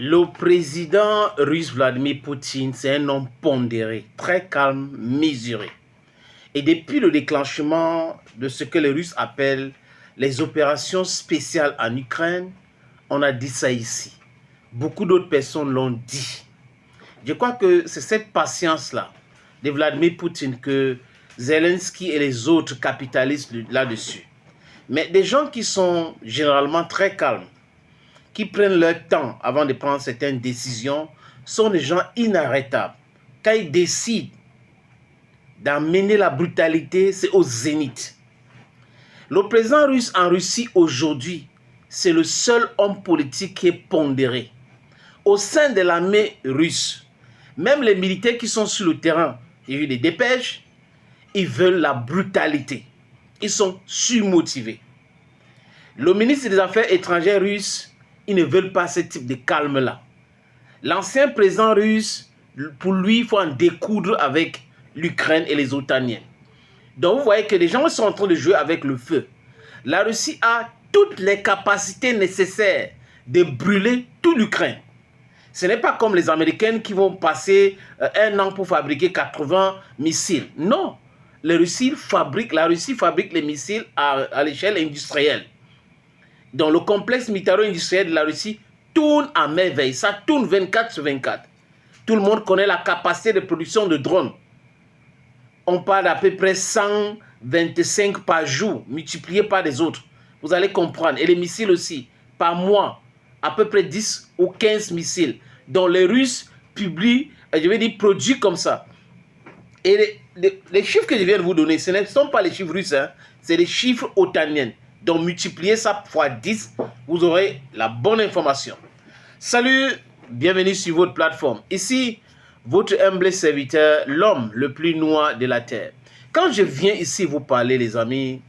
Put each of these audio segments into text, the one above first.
Le président russe Vladimir Poutine, c'est un homme pondéré, très calme, mesuré. Et depuis le déclenchement de ce que les Russes appellent les opérations spéciales en Ukraine, on a dit ça ici. Beaucoup d'autres personnes l'ont dit. Je crois que c'est cette patience-là de Vladimir Poutine que Zelensky et les autres capitalisent là-dessus. Mais des gens qui sont généralement très calmes, qui prennent leur temps avant de prendre certaines décisions, sont des gens inarrêtables. Quand ils décident d'amener la brutalité, c'est au zénith. Le président russe en Russie aujourd'hui, c'est le seul homme politique qui est pondéré. Au sein de l'armée russe, même les militaires qui sont sur le terrain, il y a eu des dépêches, ils veulent la brutalité. Ils sont surmotivés. Le ministre des Affaires étrangères russe, ils ne veulent pas ce type de calme-là. L'ancien président russe, pour lui, il faut en découdre avec l'Ukraine et les Otaniens. Donc vous voyez que les gens sont en train de jouer avec le feu. La Russie a toutes les capacités nécessaires de brûler toute l'Ukraine. Ce n'est pas comme les Américains qui vont passer un an pour fabriquer 80 missiles. Non, la Russie fabrique les missiles à l'échelle industrielle. Donc le complexe militaro-industriel de la Russie tourne à merveille. Ça tourne 24 sur 24. Tout le monde connaît la capacité de production de drones. On parle d'à peu près 125 par jour, multiplié par les autres. Vous allez comprendre. Et les missiles aussi, par mois, à peu près 10 ou 15 missiles, dont les Russes publient, je vais dire, produits comme ça. Et les chiffres que je viens de vous donner, ce ne sont pas les chiffres russes, hein, c'est les chiffres otaniens. Donc multipliez ça fois 10, vous aurez la bonne information. Salut, bienvenue sur votre plateforme. Ici, votre humble serviteur, l'homme le plus noir de la terre. Quand je viens ici vous parler, les amis,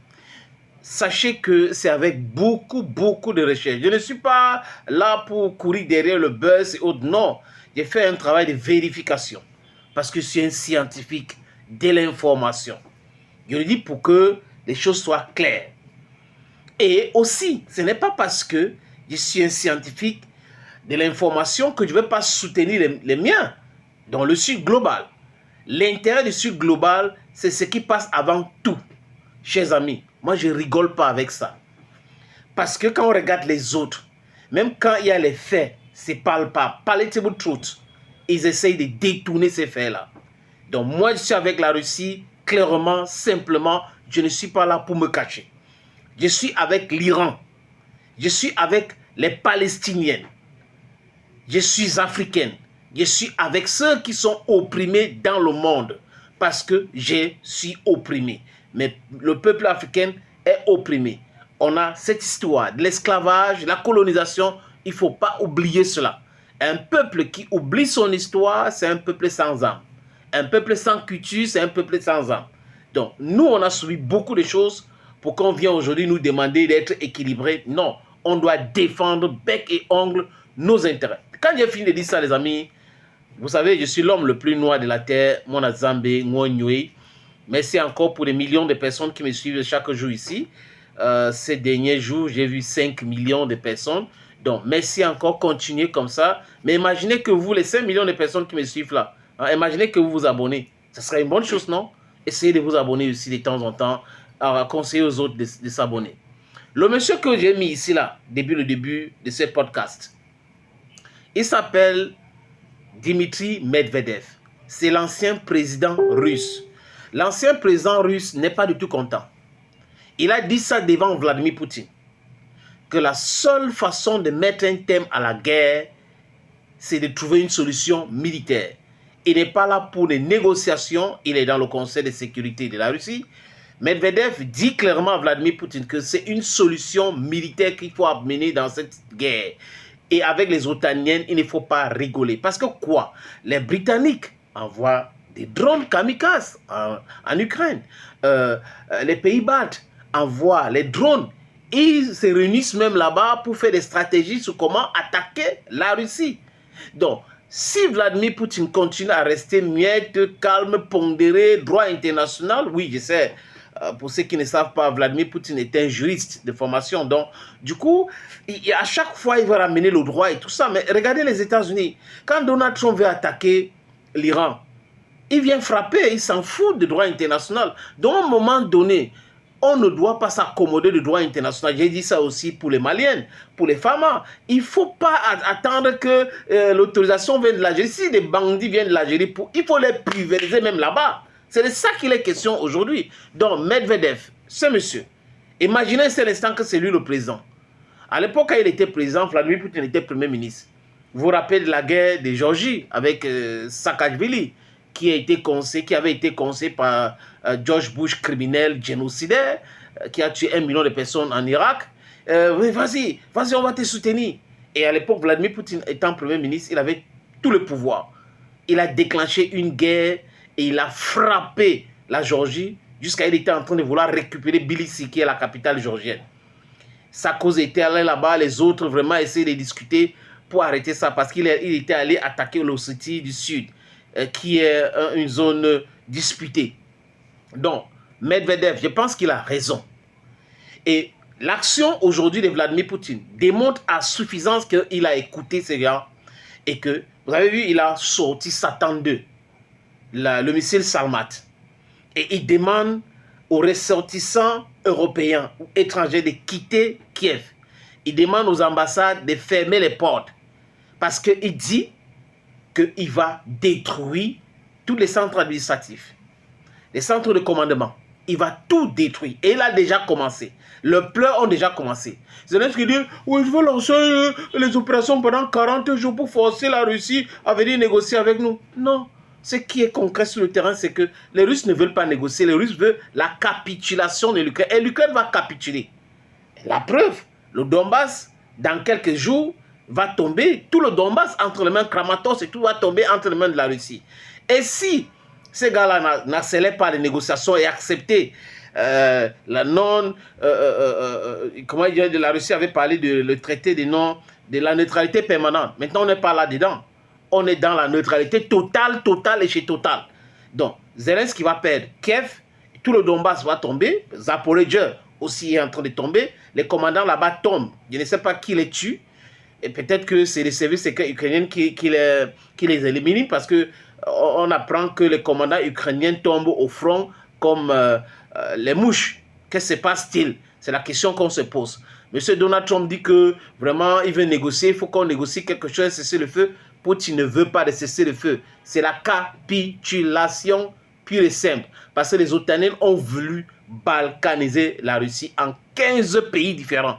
sachez que c'est avec beaucoup de recherche. Je ne suis pas là pour courir derrière le buzz et autres. Non, j'ai fait un travail de vérification. Parce que je suis un scientifique de l'information. Je le dis pour que les choses soient claires. Et aussi, ce n'est pas parce que je suis un scientifique de l'information que je ne vais pas soutenir les miens dans le Sud global. L'intérêt du Sud global, c'est ce qui passe avant tout. Chers amis, moi je ne rigole pas avec ça. Parce que quand on regarde les autres, même quand il y a les faits, c'est palpable, palatable truth, ils essayent de détourner ces faits-là. Donc moi je suis avec la Russie, clairement, simplement, je ne suis pas là pour me cacher. Je suis avec l'Iran. Je suis avec les Palestiniens. Je suis africaine. Je suis avec ceux qui sont opprimés dans le monde. Parce que je suis opprimé. Mais le peuple africain est opprimé. On a cette histoire de l'esclavage, la colonisation. Il ne faut pas oublier cela. Un peuple qui oublie son histoire, c'est un peuple sans âme. Un peuple sans culture, c'est un peuple sans âme. Donc, nous, on a subi beaucoup de choses pour qu'on vienne aujourd'hui nous demander d'être équilibrés. Non, on doit défendre bec et ongle nos intérêts. Quand j'ai fini de dire ça, les amis, vous savez, je suis l'homme le plus noir de la terre, mon Azambé, Mwonywe. Merci encore pour les millions de personnes qui me suivent chaque jour ici. Ces derniers jours, j'ai vu 5 millions de personnes. Donc, merci encore, continuez comme ça. Mais imaginez que vous, les 5 millions de personnes qui me suivent là, hein, imaginez que vous vous abonnez. Ce serait une bonne chose, non? Essayez de vous abonner aussi de temps en temps, à conseiller aux autres de s'abonner. Le monsieur que j'ai mis ici là, depuis le début de ce podcast, il s'appelle Dmitri Medvedev. C'est l'ancien président russe. L'ancien président russe n'est pas du tout content. Il a dit ça devant Vladimir Poutine, que la seule façon de mettre un terme à la guerre, c'est de trouver une solution militaire. Il n'est pas là pour les négociations, il est dans le Conseil de sécurité de la Russie. Medvedev dit clairement à Vladimir Poutine que c'est une solution militaire qu'il faut amener dans cette guerre. Et avec les Otaniens, il ne faut pas rigoler. Parce que quoi? Les Britanniques envoient des drones kamikazes en Ukraine. Les Pays-Bas envoient les drones. Ils se réunissent même là-bas pour faire des stratégies sur comment attaquer la Russie. Donc, si Vladimir Poutine continue à rester muette, calme, pondéré, droit international, oui, je sais, Pour ceux qui ne savent pas, Vladimir Poutine est un juriste de formation. Donc, du coup, à chaque fois, il va ramener le droit et tout ça. Mais regardez les États-Unis. Quand Donald Trump veut attaquer l'Iran, il vient frapper, il s'en fout du droit international. Donc, à un moment donné, on ne doit pas s'accommoder du droit international. J'ai dit ça aussi pour les Maliens, pour les Famas. Il ne faut pas attendre que l'autorisation vienne de l'Algérie. Si des bandits viennent de l'Algérie, il faut les pulvériser même là-bas. C'est de ça qu'il est question aujourd'hui. Donc, Medvedev, ce monsieur, imaginez un seul instant que c'est lui le président. À l'époque, quand il était président, Vladimir Poutine était premier ministre. Vous vous rappelez de la guerre de Géorgie avec Saakashvili, qui avait été conseillé par George Bush, criminel, génocidaire, qui a tué 1 million de personnes en Irak. Vas-y, on va te soutenir. Et à l'époque, Vladimir Poutine étant premier ministre, il avait tout le pouvoir. Il a déclenché une guerre et il a frappé la Géorgie jusqu'à il était en train de vouloir récupérer Tbilissi, qui est la capitale géorgienne. Sa cause était allée là-bas, les autres vraiment essayaient de discuter pour arrêter ça parce qu'il était allé attaquer l'Ossétie du Sud, qui est une zone disputée. Donc, Medvedev, je pense qu'il a raison. Et l'action aujourd'hui de Vladimir Poutine démontre à suffisance qu'il a écouté ces gars et que, vous avez vu, il a sorti Satan 2, le missile Sarmat. Et il demande aux ressortissants européens ou étrangers de quitter Kiev. Il demande aux ambassades de fermer les portes parce qu'il dit qu'il va détruire tous les centres administratifs, les centres de commandement. Il va tout détruire. Et il a déjà commencé. Les pleurs ont déjà commencé. Zelensky dit, oui, je veux lancer les opérations pendant 40 jours pour forcer la Russie à venir négocier avec nous. Non. Ce qui est concret sur le terrain, c'est que les Russes ne veulent pas négocier. Les Russes veulent la capitulation de l'Ukraine. Et l'Ukraine va capituler. La preuve, le Donbass, dans quelques jours, va tomber. Tout le Donbass entre les mains de Kramatorsk et tout va tomber entre les mains de la Russie. Et si ces gars-là n'accélèrent pas les négociations et accepter la non... comment dire, de la Russie avait parlé le traité de la neutralité permanente. Maintenant, on n'est pas là-dedans. On est dans la neutralité totale et chez Total. Donc, Zelensky va perdre Kiev, tout le Donbass va tomber, Zaporizhzhia aussi est en train de tomber, les commandants là-bas tombent. Je ne sais pas qui les tue, et peut-être que c'est les services ukrainiens qui les éliminent, parce qu'on apprend que les commandants ukrainiens tombent au front comme les mouches. Qu'est-ce qui se passe-t-il? C'est la question qu'on se pose. Monsieur Donald Trump dit que vraiment il veut négocier, il faut qu'on négocie quelque chose, cesser le feu. Poutine ne veut pas de cesser le feu. C'est la capitulation pure et simple. Parce que les Otaniens ont voulu balkaniser la Russie en 15 pays différents.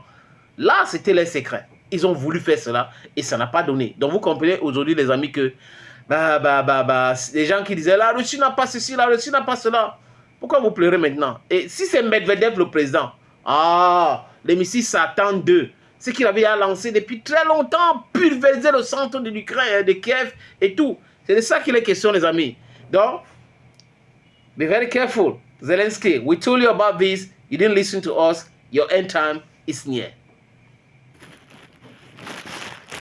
Là, c'était leur secret. Ils ont voulu faire cela et ça n'a pas donné. Donc vous comprenez aujourd'hui les amis que les gens qui disaient la Russie n'a pas ceci, la Russie n'a pas cela. Pourquoi vous pleurez maintenant? Et si c'est Medvedev le président, les missiles Satan 2, ce qu'il avait lancé depuis très longtemps, pulvériser le centre de l'Ukraine, de Kiev et tout. C'est de ça qu'il est question, les amis. Donc, be very careful. Zelensky, we told you about this. You didn't listen to us. Your end time is near.